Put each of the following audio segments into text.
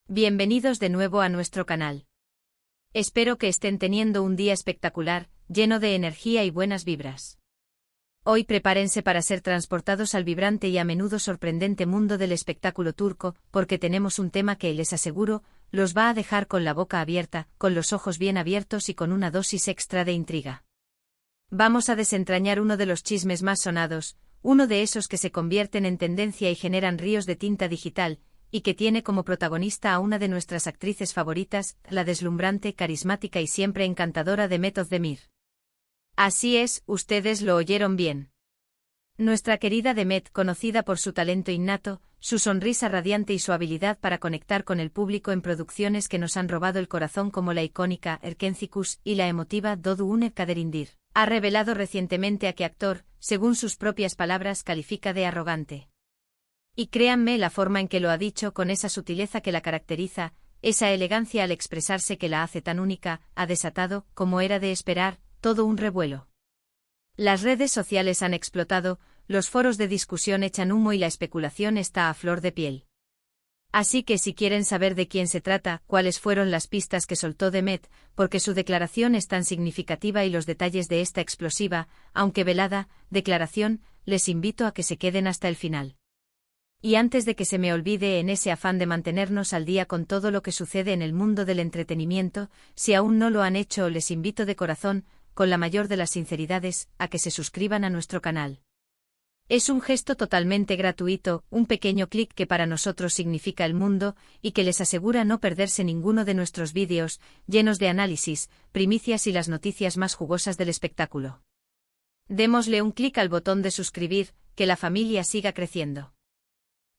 Bienvenidos de nuevo a nuestro canal. Espero que estén teniendo un día espectacular, lleno de energía y buenas vibras. Hoy prepárense para ser transportados al vibrante y a menudo sorprendente mundo del espectáculo turco, porque tenemos un tema que, les aseguro, los va a dejar con la boca abierta, con los ojos bien abiertos y con una dosis extra de intriga. Vamos a desentrañar uno de los chismes más sonados, uno de esos que se convierten en tendencia y generan ríos de tinta digital, y que tiene como protagonista a una de nuestras actrices favoritas, la deslumbrante, carismática y siempre encantadora Demet Özdemir. Así es, ustedes lo oyeron bien. Nuestra querida Demet, conocida por su talento innato, su sonrisa radiante y su habilidad para conectar con el público en producciones que nos han robado el corazón como la icónica Erkenci y la emotiva Doğu Une Kaderindir, ha revelado recientemente a qué actor, según sus propias palabras, califica de arrogante. Y créanme la forma en que lo ha dicho, con esa sutileza que la caracteriza, esa elegancia al expresarse que la hace tan única, ha desatado, como era de esperar, todo un revuelo. Las redes sociales han explotado, los foros de discusión echan humo y la especulación está a flor de piel. Así que si quieren saber de quién se trata, cuáles fueron las pistas que soltó Demet, porque su declaración es tan significativa y los detalles de esta explosiva, aunque velada, declaración, les invito a que se queden hasta el final. Y antes de que se me olvide, en ese afán de mantenernos al día con todo lo que sucede en el mundo del entretenimiento, si aún no lo han hecho, les invito de corazón, con la mayor de las sinceridades, a que se suscriban a nuestro canal. Es un gesto totalmente gratuito, un pequeño clic que para nosotros significa el mundo, y que les asegura no perderse ninguno de nuestros vídeos, llenos de análisis, primicias y las noticias más jugosas del espectáculo. Démosle un clic al botón de suscribir, que la familia siga creciendo.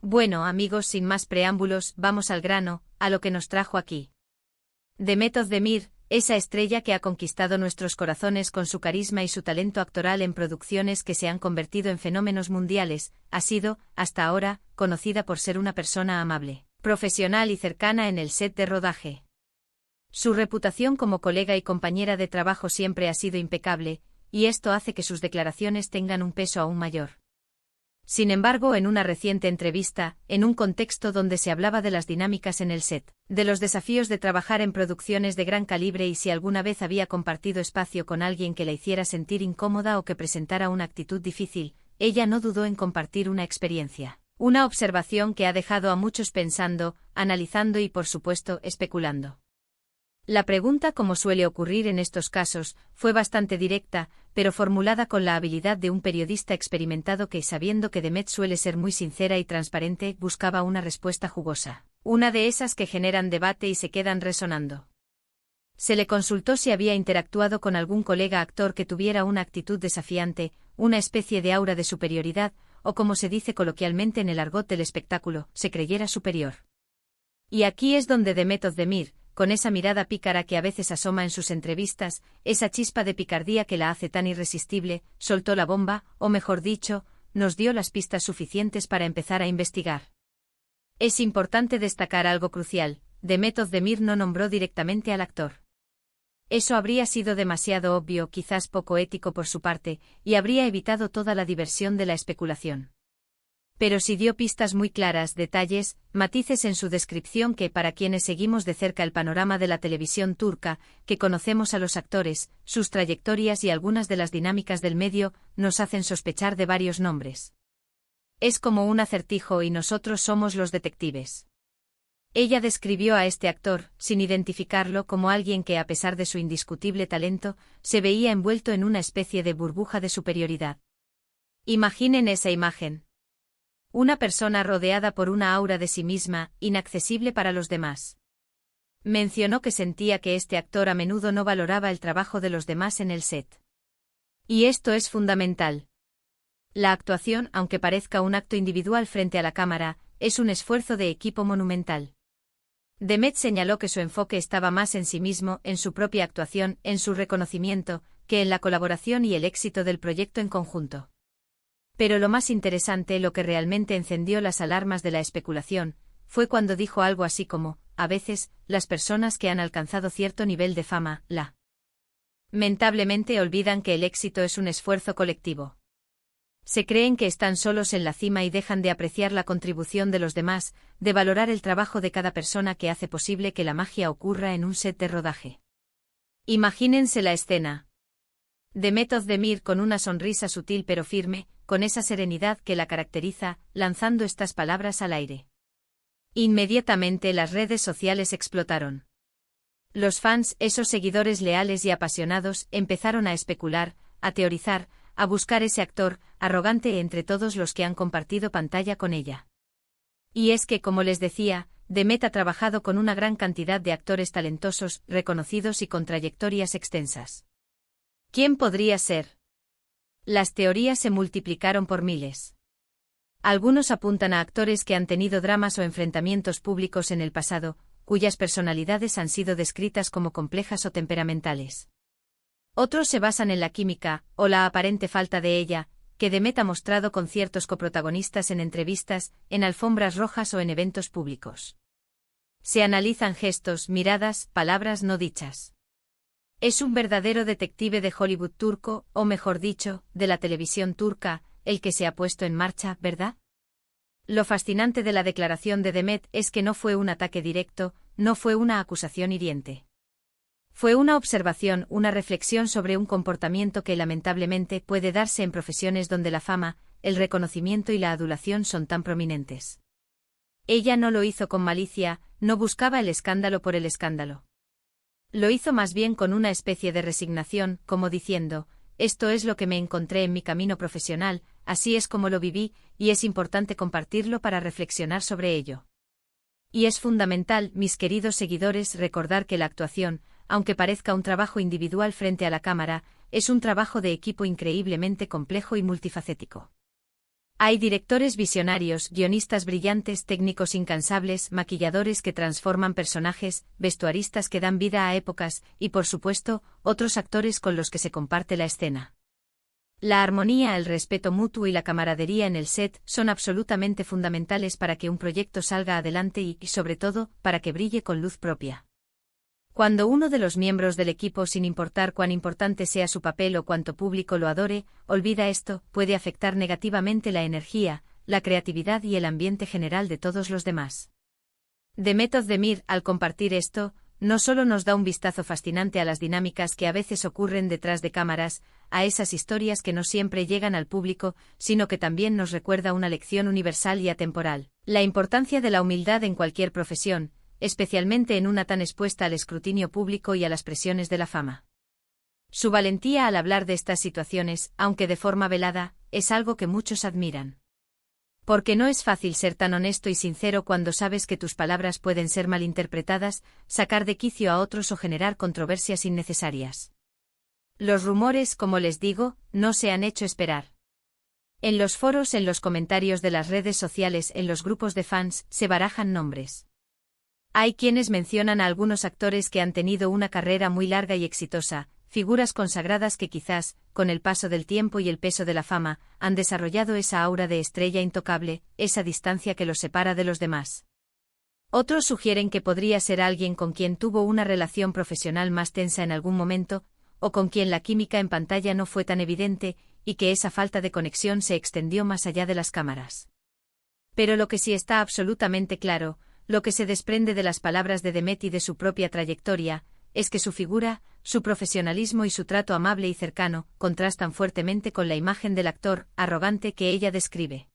Bueno, amigos, sin más preámbulos, vamos al grano, a lo que nos trajo aquí. Demet Özdemir, esa estrella que ha conquistado nuestros corazones con su carisma y su talento actoral en producciones que se han convertido en fenómenos mundiales, ha sido, hasta ahora, conocida por ser una persona amable, profesional y cercana en el set de rodaje. Su reputación como colega y compañera de trabajo siempre ha sido impecable, y esto hace que sus declaraciones tengan un peso aún mayor. Sin embargo, en una reciente entrevista, en un contexto donde se hablaba de las dinámicas en el set, de los desafíos de trabajar en producciones de gran calibre y si alguna vez había compartido espacio con alguien que la hiciera sentir incómoda o que presentara una actitud difícil, ella no dudó en compartir una experiencia, una observación que ha dejado a muchos pensando, analizando y por supuesto especulando. La pregunta, como suele ocurrir en estos casos, fue bastante directa, pero formulada con la habilidad de un periodista experimentado que, sabiendo que Demet suele ser muy sincera y transparente, buscaba una respuesta jugosa, una de esas que generan debate y se quedan resonando. Se le consultó si había interactuado con algún colega actor que tuviera una actitud desafiante, una especie de aura de superioridad, o como se dice coloquialmente en el argot del espectáculo, se creyera superior. Y aquí es donde Demet Özdemir, con esa mirada pícara que a veces asoma en sus entrevistas, esa chispa de picardía que la hace tan irresistible, soltó la bomba, o mejor dicho, nos dio las pistas suficientes para empezar a investigar. Es importante destacar algo crucial: Demet Özdemir no nombró directamente al actor. Eso habría sido demasiado obvio, quizás poco ético por su parte, y habría evitado toda la diversión de la especulación. Pero sí dio pistas muy claras, detalles, matices en su descripción que, para quienes seguimos de cerca el panorama de la televisión turca, que conocemos a los actores, sus trayectorias y algunas de las dinámicas del medio, nos hacen sospechar de varios nombres. Es como un acertijo y nosotros somos los detectives. Ella describió a este actor, sin identificarlo, como alguien que, a pesar de su indiscutible talento, se veía envuelto en una especie de burbuja de superioridad. Imaginen esa imagen. Una persona rodeada por una aura de sí misma, inaccesible para los demás. Mencionó que sentía que este actor a menudo no valoraba el trabajo de los demás en el set. Y esto es fundamental. La actuación, aunque parezca un acto individual frente a la cámara, es un esfuerzo de equipo monumental. Demet señaló que su enfoque estaba más en sí mismo, en su propia actuación, en su reconocimiento, que en la colaboración y el éxito del proyecto en conjunto. Pero lo más interesante, lo que realmente encendió las alarmas de la especulación, fue cuando dijo algo así como: a veces, las personas que han alcanzado cierto nivel de fama, lamentablemente olvidan que el éxito es un esfuerzo colectivo. Se creen que están solos en la cima y dejan de apreciar la contribución de los demás, de valorar el trabajo de cada persona que hace posible que la magia ocurra en un set de rodaje. Imagínense la escena. Demet Özdemir con una sonrisa sutil pero firme, con esa serenidad que la caracteriza, lanzando estas palabras al aire. Inmediatamente las redes sociales explotaron. Los fans, esos seguidores leales y apasionados, empezaron a especular, a teorizar, a buscar ese actor arrogante entre todos los que han compartido pantalla con ella. Y es que, como les decía, Demet ha trabajado con una gran cantidad de actores talentosos, reconocidos y con trayectorias extensas. ¿Quién podría ser? Las teorías se multiplicaron por miles. Algunos apuntan a actores que han tenido dramas o enfrentamientos públicos en el pasado, cuyas personalidades han sido descritas como complejas o temperamentales. Otros se basan en la química, o la aparente falta de ella, que Demet ha mostrado con ciertos coprotagonistas en entrevistas, en alfombras rojas o en eventos públicos. Se analizan gestos, miradas, palabras no dichas. Es un verdadero detective de Hollywood turco, o mejor dicho, de la televisión turca, el que se ha puesto en marcha, ¿verdad? Lo fascinante de la declaración de Demet es que no fue un ataque directo, no fue una acusación hiriente. Fue una observación, una reflexión sobre un comportamiento que lamentablemente puede darse en profesiones donde la fama, el reconocimiento y la adulación son tan prominentes. Ella no lo hizo con malicia, no buscaba el escándalo por el escándalo. Lo hizo más bien con una especie de resignación, como diciendo, esto es lo que me encontré en mi camino profesional, así es como lo viví, y es importante compartirlo para reflexionar sobre ello. Y es fundamental, mis queridos seguidores, recordar que la actuación, aunque parezca un trabajo individual frente a la cámara, es un trabajo de equipo increíblemente complejo y multifacético. Hay directores visionarios, guionistas brillantes, técnicos incansables, maquilladores que transforman personajes, vestuaristas que dan vida a épocas, y por supuesto, otros actores con los que se comparte la escena. La armonía, el respeto mutuo y la camaradería en el set son absolutamente fundamentales para que un proyecto salga adelante y, sobre todo, para que brille con luz propia. Cuando uno de los miembros del equipo, sin importar cuán importante sea su papel o cuánto público lo adore, olvida esto, puede afectar negativamente la energía, la creatividad y el ambiente general de todos los demás. Demet Özdemir, al compartir esto, no solo nos da un vistazo fascinante a las dinámicas que a veces ocurren detrás de cámaras, a esas historias que no siempre llegan al público, sino que también nos recuerda una lección universal y atemporal, la importancia de la humildad en cualquier profesión, especialmente en una tan expuesta al escrutinio público y a las presiones de la fama. Su valentía al hablar de estas situaciones, aunque de forma velada, es algo que muchos admiran. Porque no es fácil ser tan honesto y sincero cuando sabes que tus palabras pueden ser malinterpretadas, sacar de quicio a otros o generar controversias innecesarias. Los rumores, como les digo, no se han hecho esperar. En los foros, en los comentarios de las redes sociales, en los grupos de fans, se barajan nombres. Hay quienes mencionan a algunos actores que han tenido una carrera muy larga y exitosa, figuras consagradas que quizás, con el paso del tiempo y el peso de la fama, han desarrollado esa aura de estrella intocable, esa distancia que los separa de los demás. Otros sugieren que podría ser alguien con quien tuvo una relación profesional más tensa en algún momento, o con quien la química en pantalla no fue tan evidente, y que esa falta de conexión se extendió más allá de las cámaras. Pero lo que sí está absolutamente claro, lo que se desprende de las palabras de Demet y de su propia trayectoria, es que su figura, su profesionalismo y su trato amable y cercano, contrastan fuertemente con la imagen del actor arrogante que ella describe.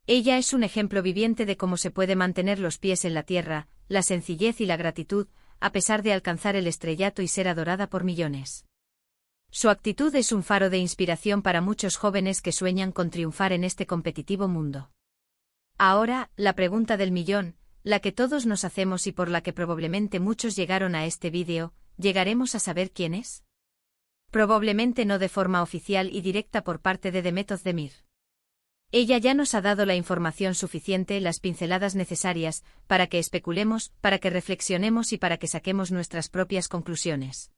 Ella es un ejemplo viviente de cómo se puede mantener los pies en la tierra, la sencillez y la gratitud, a pesar de alcanzar el estrellato y ser adorada por millones. Su actitud es un faro de inspiración para muchos jóvenes que sueñan con triunfar en este competitivo mundo. Ahora, la pregunta del millón, la que todos nos hacemos y por la que probablemente muchos llegaron a este vídeo, ¿llegaremos a saber quién es? Probablemente no de forma oficial y directa por parte de Demet Özdemir. Ella ya nos ha dado la información suficiente, las pinceladas necesarias, para que especulemos, para que reflexionemos y para que saquemos nuestras propias conclusiones.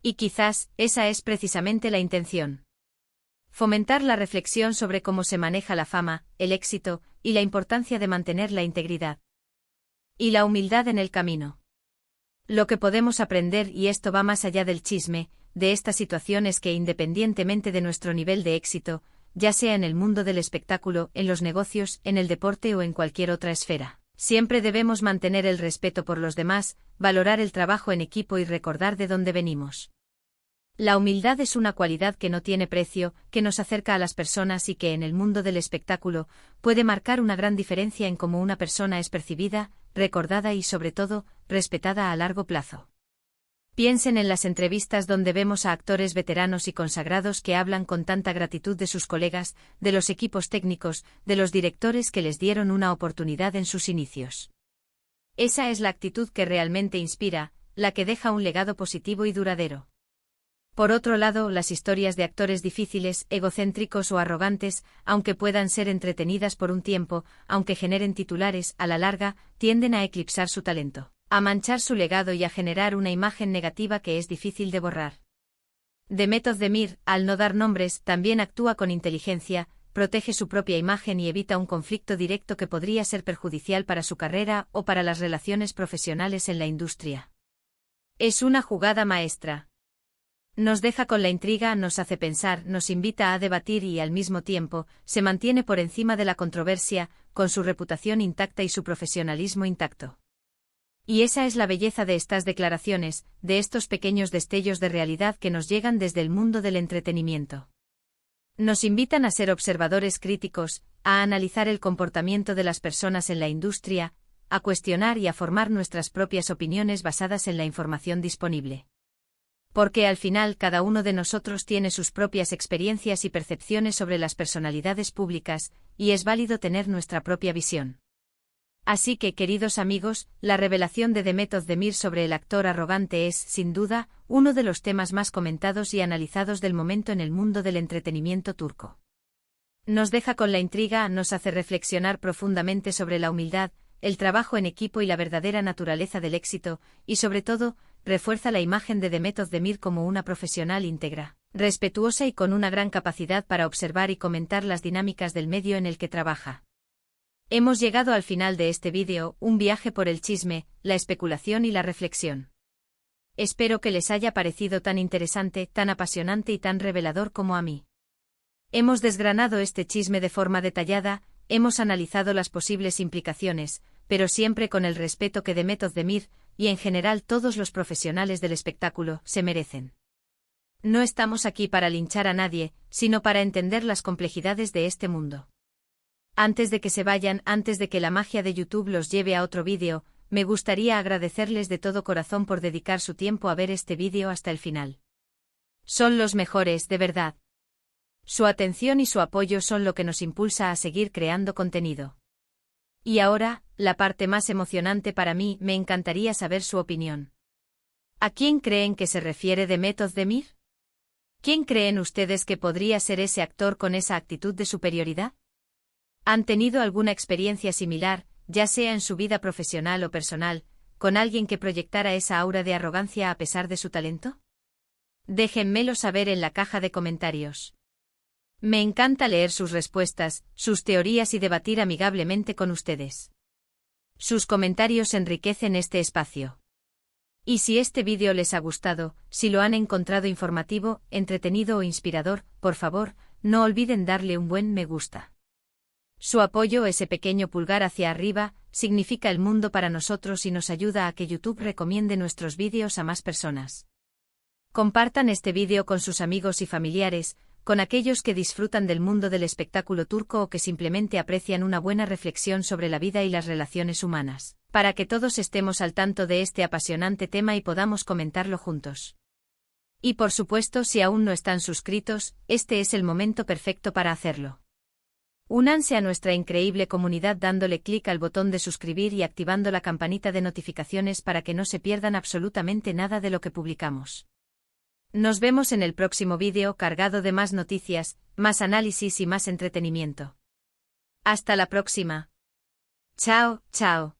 Y quizás, esa es precisamente la intención. Fomentar la reflexión sobre cómo se maneja la fama, el éxito, y la importancia de mantener la integridad. Y la humildad en el camino. Lo que podemos aprender, y esto va más allá del chisme, de esta situación es que independientemente de nuestro nivel de éxito, ya sea en el mundo del espectáculo, en los negocios, en el deporte o en cualquier otra esfera. Siempre debemos mantener el respeto por los demás, valorar el trabajo en equipo y recordar de dónde venimos. La humildad es una cualidad que no tiene precio, que nos acerca a las personas y que en el mundo del espectáculo puede marcar una gran diferencia en cómo una persona es percibida, recordada y sobre todo, respetada a largo plazo. Piensen en las entrevistas donde vemos a actores veteranos y consagrados que hablan con tanta gratitud de sus colegas, de los equipos técnicos, de los directores que les dieron una oportunidad en sus inicios. Esa es la actitud que realmente inspira, la que deja un legado positivo y duradero. Por otro lado, las historias de actores difíciles, egocéntricos o arrogantes, aunque puedan ser entretenidas por un tiempo, aunque generen titulares, a la larga, tienden a eclipsar su talento, a manchar su legado y a generar una imagen negativa que es difícil de borrar. Demet Özdemir, al no dar nombres, también actúa con inteligencia, protege su propia imagen y evita un conflicto directo que podría ser perjudicial para su carrera o para las relaciones profesionales en la industria. Es una jugada maestra. Nos deja con la intriga, nos hace pensar, nos invita a debatir y al mismo tiempo, se mantiene por encima de la controversia, con su reputación intacta y su profesionalismo intacto. Y esa es la belleza de estas declaraciones, de estos pequeños destellos de realidad que nos llegan desde el mundo del entretenimiento. Nos invitan a ser observadores críticos, a analizar el comportamiento de las personas en la industria, a cuestionar y a formar nuestras propias opiniones basadas en la información disponible. Porque al final cada uno de nosotros tiene sus propias experiencias y percepciones sobre las personalidades públicas, y es válido tener nuestra propia visión. Así que, queridos amigos, la revelación de Demet Özdemir sobre el actor arrogante es, sin duda, uno de los temas más comentados y analizados del momento en el mundo del entretenimiento turco. Nos deja con la intriga, nos hace reflexionar profundamente sobre la humildad, el trabajo en equipo y la verdadera naturaleza del éxito, y sobre todo, refuerza la imagen de Demet Özdemir como una profesional íntegra, respetuosa y con una gran capacidad para observar y comentar las dinámicas del medio en el que trabaja. Hemos llegado al final de este vídeo, un viaje por el chisme, la especulación y la reflexión. Espero que les haya parecido tan interesante, tan apasionante y tan revelador como a mí. Hemos desgranado este chisme de forma detallada, hemos analizado las posibles implicaciones, pero siempre con el respeto que Demet Özdemir, y en general todos los profesionales del espectáculo, se merecen. No estamos aquí para linchar a nadie, sino para entender las complejidades de este mundo. Antes de que se vayan, antes de que la magia de YouTube los lleve a otro vídeo, me gustaría agradecerles de todo corazón por dedicar su tiempo a ver este vídeo hasta el final. Son los mejores, de verdad. Su atención y su apoyo son lo que nos impulsa a seguir creando contenido. Y ahora, la parte más emocionante para mí, me encantaría saber su opinión. ¿A quién creen que se refiere Demet Özdemir? ¿Quién creen ustedes que podría ser ese actor con esa actitud de superioridad? ¿Han tenido alguna experiencia similar, ya sea en su vida profesional o personal, con alguien que proyectara esa aura de arrogancia a pesar de su talento? Déjenmelo saber en la caja de comentarios. Me encanta leer sus respuestas, sus teorías y debatir amigablemente con ustedes. Sus comentarios enriquecen este espacio. Y si este vídeo les ha gustado, si lo han encontrado informativo, entretenido o inspirador, por favor, no olviden darle un buen me gusta. Su apoyo, ese pequeño pulgar hacia arriba, significa el mundo para nosotros y nos ayuda a que YouTube recomiende nuestros vídeos a más personas. Compartan este vídeo con sus amigos y familiares, con aquellos que disfrutan del mundo del espectáculo turco o que simplemente aprecian una buena reflexión sobre la vida y las relaciones humanas, para que todos estemos al tanto de este apasionante tema y podamos comentarlo juntos. Y por supuesto, si aún no están suscritos, este es el momento perfecto para hacerlo. Únanse a nuestra increíble comunidad dándole clic al botón de suscribir y activando la campanita de notificaciones para que no se pierdan absolutamente nada de lo que publicamos. Nos vemos en el próximo vídeo cargado de más noticias, más análisis y más entretenimiento. Hasta la próxima. Chao, chao.